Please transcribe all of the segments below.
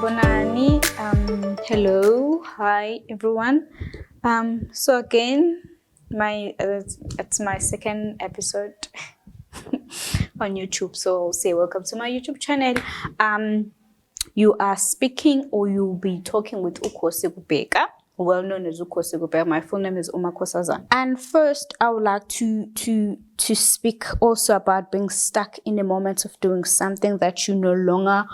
Sanibonani. Hello, hi everyone. So again, it's my second episode on YouTube. So say welcome to my YouTube channel. You are speaking or you'll be talking with Ukhosi Kubeka, well known as Ukhosi Kubeka. My full name is Uma Khosazana. And first, I would like to speak also about being stuck in a moment of doing something that you no longer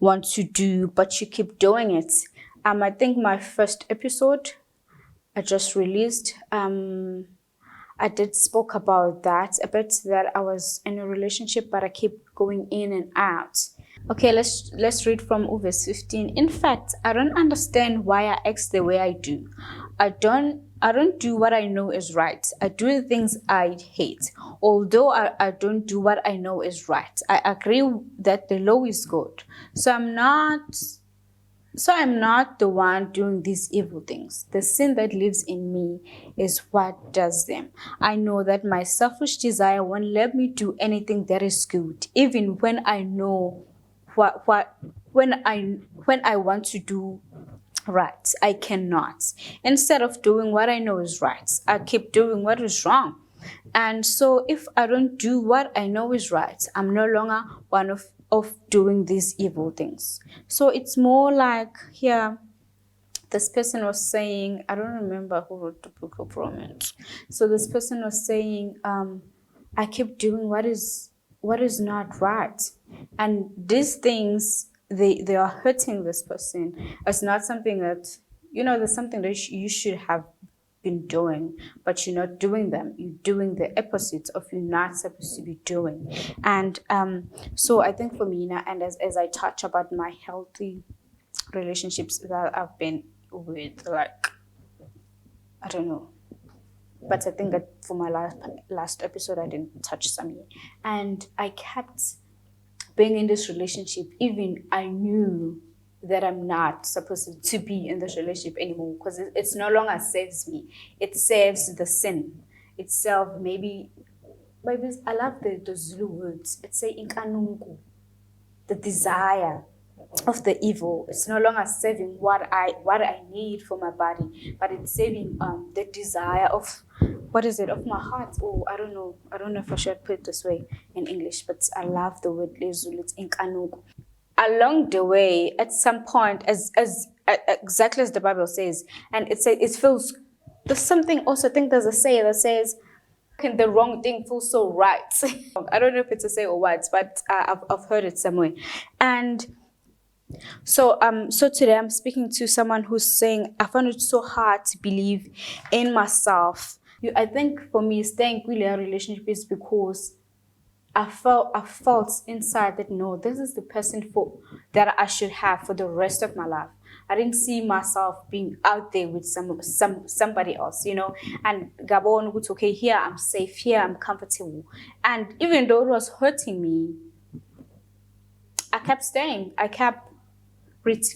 want to do, but you keep doing it. I think my first episode I just released, I did spoke about that a bit, that I was in a relationship but I keep going in and out. Okay, let's read from verse 15. In fact, I don't understand why I act the way I do. I don't do what I know is right. I do the things I hate. Although I don't do what I know is right. I agree that the law is good. So I'm not the one doing these evil things. The sin that lives in me is what does them. I know that my selfish desire won't let me do anything that is good, even when I know when I want to do right, I cannot. Instead of doing what I know is right, I keep doing what is wrong. And so if I don't do what I know is right, I'm no longer one of doing these evil things. So it's more like here, this person was saying, I don't remember who wrote the book of Romans. So this person was saying, I keep doing what is not right. And these things, they are hurting this person. It's not something that, there's something that you should have been doing, but you're not doing them. You're doing the opposite of you're not supposed to be doing. And so I think for me now, and as I touch about my healthy relationships that I've been with, like, I don't know, but I think that for my last episode I didn't touch some, and I kept being in this relationship even I knew that I'm not supposed to be in this relationship anymore, because it's no longer serves me. It serves the sin itself. Maybe I love the Zulu words. It's say inkanunku, the desire of the evil. It's no longer serving what I need for my body, but it's saving the desire of, what is it, of my heart. Or I don't know if I should put it this way in English, but I love the word Zulu. It's inkanunku. Along the way, at some point, as exactly as the Bible says, and it feels, there's something also, I think there's a saying that says, can the wrong thing feel so right? I don't know if it's a say or what, but I've heard it somewhere. And so today I'm speaking to someone who's saying, I found it so hard to believe in myself. I think for me, staying with a relationship is because I felt inside that no, this is the person that I should have for the rest of my life. I didn't see myself being out there with somebody else, And Gabon would okay, here I'm safe, here I'm comfortable. And even though it was hurting me, I kept staying. I kept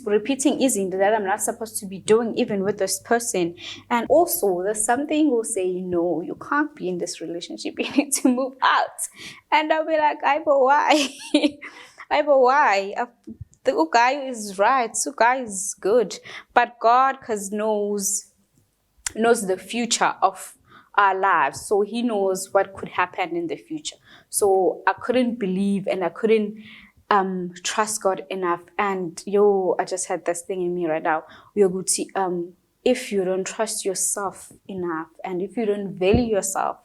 repeating easing that I'm not supposed to be doing even with this person. And also there's something will say, no, you can't be in this relationship, you need to move out. And I'll be like, but why? But why? The guy is right, the guy is good, but God knows the future of our lives, so he knows what could happen in the future. So I couldn't believe and I couldn't trust God enough. And I just had this thing in me right now. If you don't trust yourself enough, and if you don't value yourself,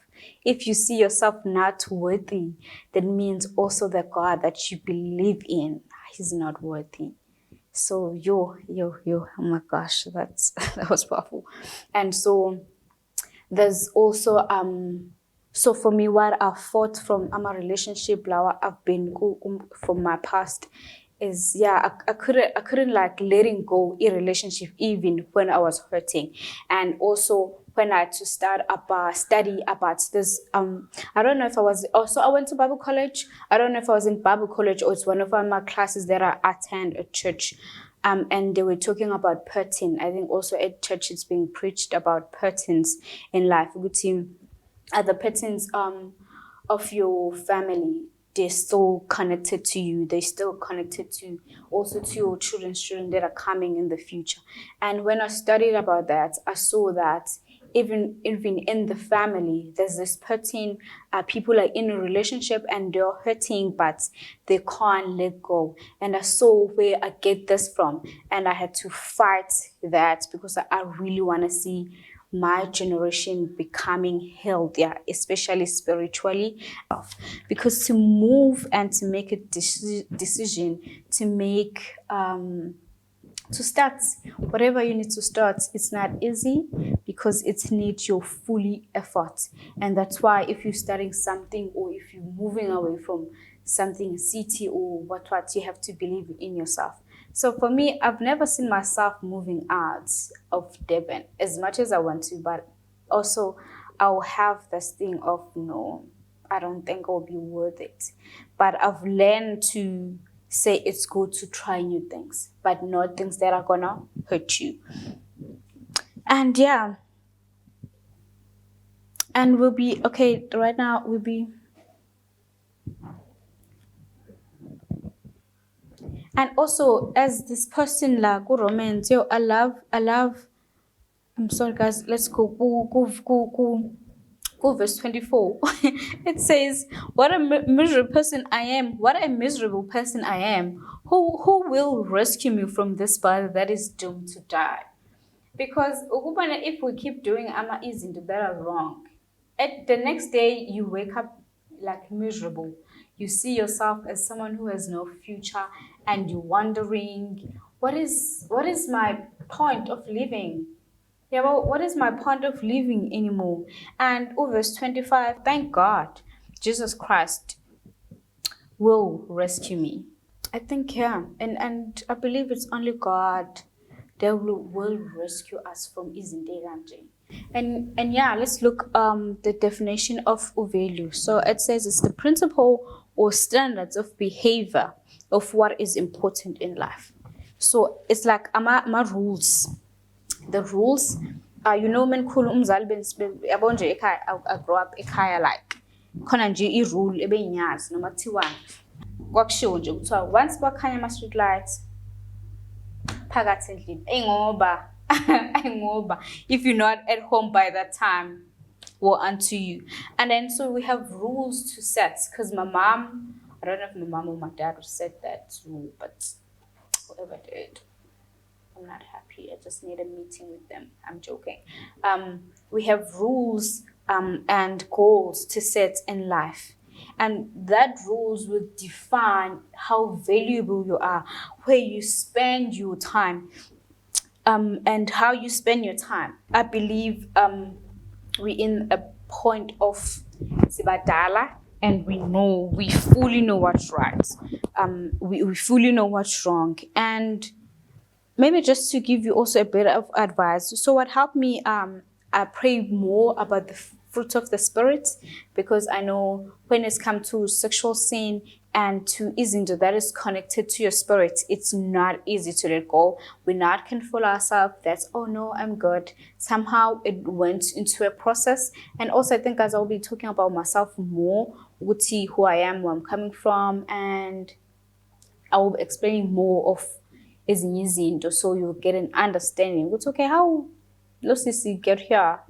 if you see yourself not worthy, that means also the God that you believe in, he's not worthy. So oh my gosh, that was powerful. And so there's also so for me, what I fought from my relationship, I've been from my past, is I couldn't like letting go in relationship even when I was hurting. And also when I had to start study about this, I don't know if I was, also I went to Bible college. I don't know if I was in Bible college or it's one of my classes that I attend at church. And they were talking about patterns. I think also at church it's being preached about patterns in life. Good team. Are the patterns of your family they're still connected to you. They're still connected to also to your children's children that are coming in the future. And when I studied about that, I saw that even in the family, there's this person, people are in a relationship and they're hurting, but they can't let go. And I saw where I get this from, and I had to fight that because I really want to see my generation becoming healthier, especially spiritually. Because to move and to make a decision, to make to start whatever you need to start, it's not easy because it needs your fully effort. And that's why if you're starting something or if you're moving away from something, city or what, you have to believe in yourself. So for me, I've never seen myself moving out of Durban as much as I want to, but also I'll have this thing of no, I don't think it'll be worth it. But I've learned to say it's good to try new things, but not things that are gonna hurt you. And yeah, and we'll be okay right now. We'll be, and also as this person like romance, yo, I love. I'm sorry, guys. Let's go verse 24. It says, what a miserable person I am. What a miserable person I am. Who will rescue me from this body that is doomed to die? Because if we keep doing izinto that are wrong, at the next day you wake up like miserable. You see yourself as someone who has no future, and you're wondering, what is my point of living? Yeah, well, what is my point of living anymore? And verse 25, thank God, Jesus Christ will rescue me. I think, yeah, and I believe it's only God that will rescue us from Izindeganje. And yeah, let's look the definition of value. So it says it's the principle or standards of behavior of what is important in life. So it's like my rules. The rules, you know, men khulu umzali yabo nje ekhaya, I grew up ekhaya like khona nje i-rule ebeyinyazi noma kuthiwani kwakushiwo nje kuthiwa once bakhanya ama-street lights phakathi endlini ayingoba if you're not at home by that time, woe unto you. And then so we have rules to set, because my mom, I don't know if my mom or my dad would set that rule, but whoever did, I'm not happy. I just need a meeting with them. I'm joking. We have rules and goals to set in life. And that rules will define how valuable you are, where you spend your time, and how you spend your time. I believe we're in a point of Sibadala, and we fully know what's right. We fully know what's wrong. And maybe just to give you also a bit of advice. So what helped me, I pray more about the fruit of the Spirit, because I know when it's come to sexual sin and to izinto that is connected to your spirit, it's not easy to let go. We not can fool ourselves. That's, oh no, I'm good. Somehow it went into a process. And also I think as I'll be talking about myself more, would see who I am, where I'm coming from, and I will be explaining more of izinto, so you'll get an understanding. It's okay, how let's get here.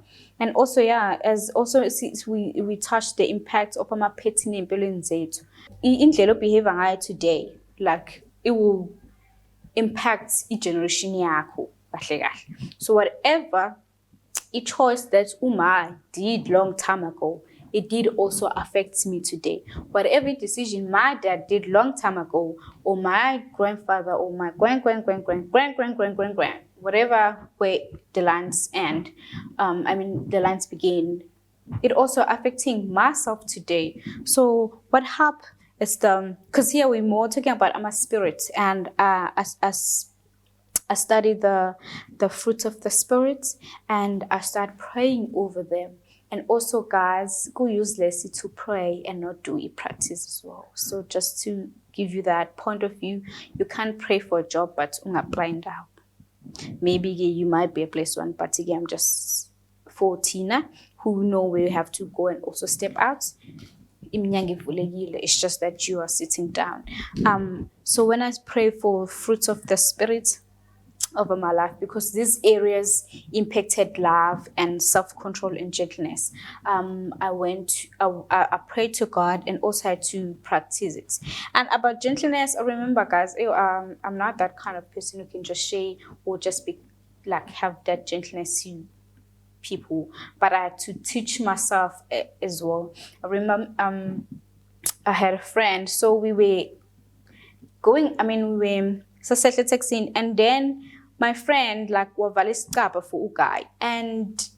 And also, yeah, as also we touch the impact of our petty empilweni zethu. Indlela obehave ngayo today, like it will impact generation yakho kahle kahle. So whatever a choice that Uma did long time ago, it did also affect me today. Whatever decision my dad did long time ago, or my grandfather, or my grand, whatever where the lines end, the lines begin, it also affecting myself today. So what happened is because here we're more talking about my spirit, and as I study the fruits of the Spirit, and I start praying over them. And also, guys, go useless to pray and not do it practice as well. So just to give you that point of view, you can't pray for a job, but blind out. Maybe you might be a place one, but again, I'm just for Tina who know where you have to go and also step out. iminyango ivulekile. It's just that you are sitting down. So when I pray for fruits of the Spirit over my life, because these areas impacted love and self-control and gentleness, I prayed to God and also had to practice it. And about gentleness, I remember, guys, I'm not that kind of person who can just share or just be like have that gentleness to people, but I had to teach myself as well. I remember I had a friend, so we were sasehle texting, and then my friend like wavale isikapa for a guy, and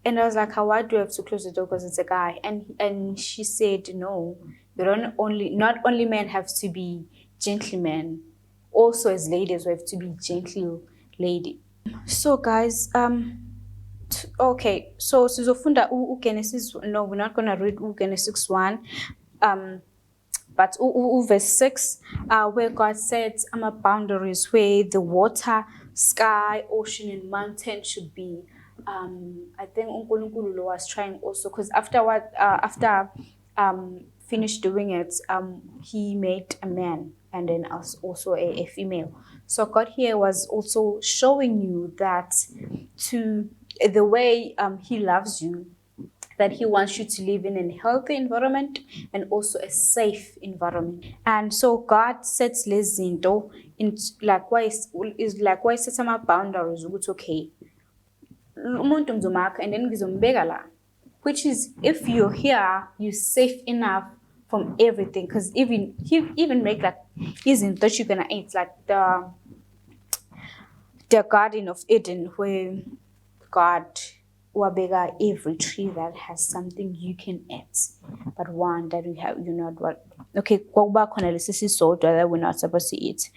I was like, why do I have to close the door because it's a guy? And she said, no, not only men have to be gentlemen, also as ladies we have to be gentle lady. So guys, okay, so sizofunda uGenesis. No, we're not gonna read uGenesis 1. But verse 6, where God sets boundaries where the water, sky, ocean, and mountain should be. I think uNkulunkulu was trying also, because after finished doing it, he made a man and then also a female. So God here was also showing you that to the way he loves you, that he wants you to live in a healthy environment and also a safe environment. And so God sets lezinto in likewise sets some boundaries ukuthi okay, umuntu ngizomakha and then ngizombeka la, which is if you're here you're safe enough from everything, because he even make like isn't that you're gonna eat like the Garden of Eden, where God wabega every tree that has something you can eat, but one that we have, you know what? Okay, that we're not supposed to eat.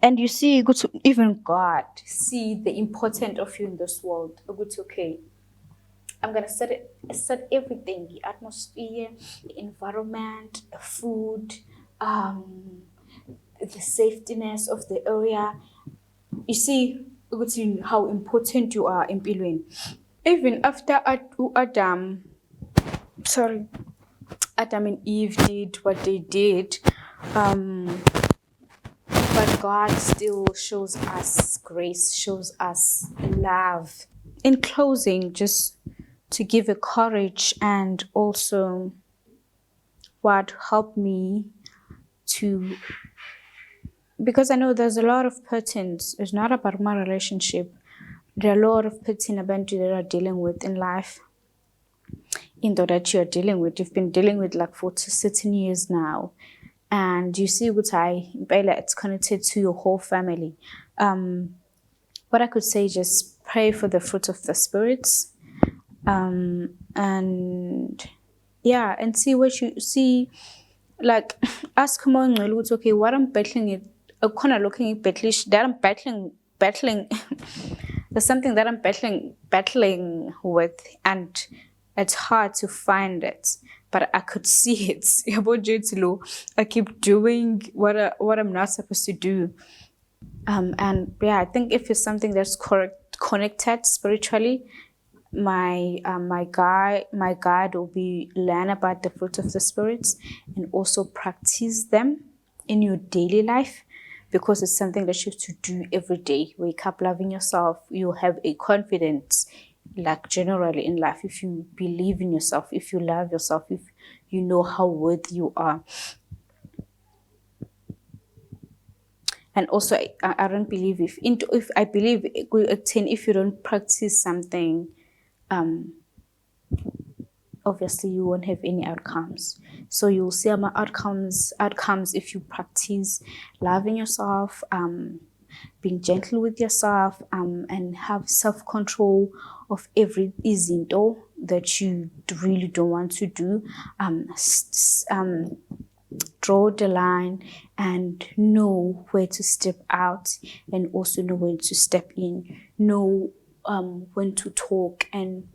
And you see, even God see the importance of you in this world. Okay, I'm gonna set everything: the atmosphere, the environment, the food, the safetyness of the area. You see how important you are in empilweni. Even after Adam and Eve did what they did, but God still shows us grace, shows us love. In closing, just to give a courage and also what helped me to, because I know there's a lot of patterns. It's not about my relationship. There are a lot of patterns that you are dealing with in life. In that you are dealing with, you've been dealing with like for 17 years now, and you see what it's connected to your whole family. What I could say, just pray for the fruit of the spirits, and yeah, and see what you see. Like ask more, okay, what I'm battling it. Kind of looking at that I'm battling. There's something that I'm battling with, and it's hard to find it, but I could see it. I keep doing what I'm not supposed to do. And yeah, I think if it's something that's connected spiritually, my guide will be learn about the fruit of the spirits and also practice them in your daily life, because it's something that you have to do every day. Wake up loving yourself. You'll have a confidence, like generally in life, if you believe in yourself, if you love yourself, if you know how worthy you are. And also, I don't believe if I believe if you don't practice something, obviously you won't have any outcomes. So you'll see outcomes if you practice loving yourself, being gentle with yourself, and have self-control of every izinto that you really don't want to do. Draw the line and know where to step out, and also know when to step in, know when to talk. And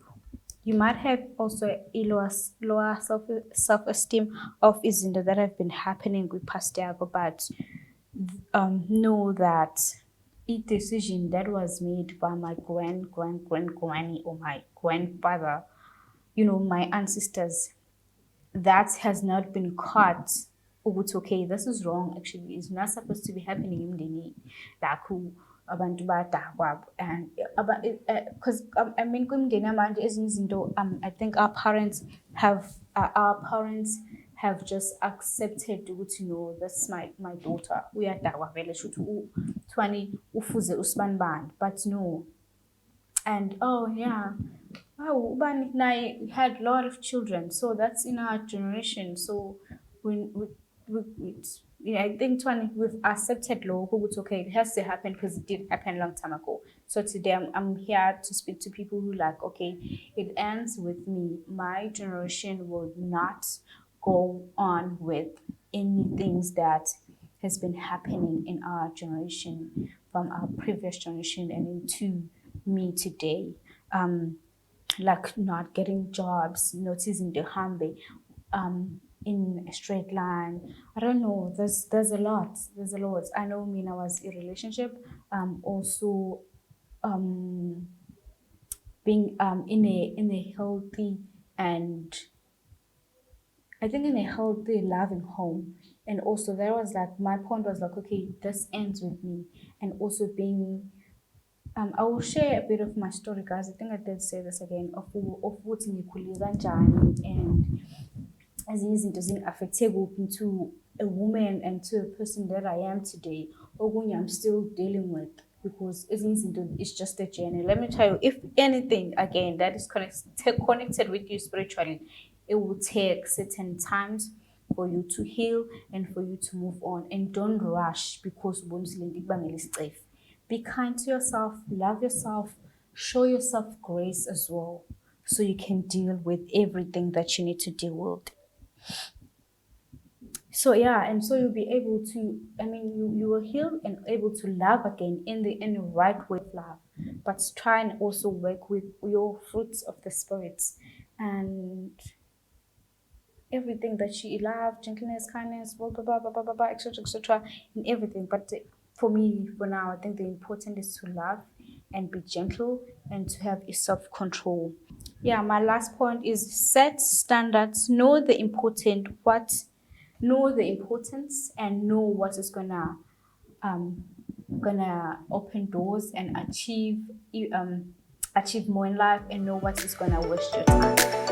you might have also a lower self-esteem of izinto that have been happening with Pastor Yago, but know that a decision that was made by my granny or my grandfather, my ancestors, that has not been caught. Ukuthi okay, this is wrong. Actually, it's not supposed to be happening in the like who abantu badakwa and because I mean kumndeni manje ezinye izinto I think our parents have just accepted ukuthi no, that's my daughter uyadakwa vele shuthi Twani ufuze usbanibani, but no. And oh yeah, wow, Ubani Nai had a lot of children, so that's in our generation. So when yeah, I think we've accepted law. Who it's okay, it has to happen because it did happen a long time ago. So today I'm here to speak to people who like, okay, it ends with me. My generation will not go on with any things that has been happening in our generation from our previous generation and into me today, like not getting jobs, noticing the harm in a straight line. I don't know. There's a lot. There's a lot. I know me. I was in a relationship. Also, being in a healthy and I think in a healthy, loving home. And also there was like my point was like, okay, this ends with me. And also being I will share a bit of my story, guys. I think I did say this again of what ngikhule kanjani and ezinye izinto zing-affecte kuphi to a woman and to a person that I am today. Okunye I'm still dealing with because ezinye izinto it's just a journey. Let me tell you, if anything again that is connected with you spiritually, it will take certain times for you to heal and for you to move on. And don't rush because be kind to yourself, love yourself, show yourself grace as well, so you can deal with everything that you need to deal with. So yeah, and so you'll be able to, I mean, you will heal and able to love again in the right way of love, but try and also work with your fruits of the spirits and everything that you love, gentleness, kindness, blah blah blah blah blah blah, blah etc., in everything. But for me, for now, I think the important is to love and be gentle and to have a self-control. Yeah, my last point is set standards, know the importance and know what is gonna open doors and achieve more in life and know what is gonna waste your time.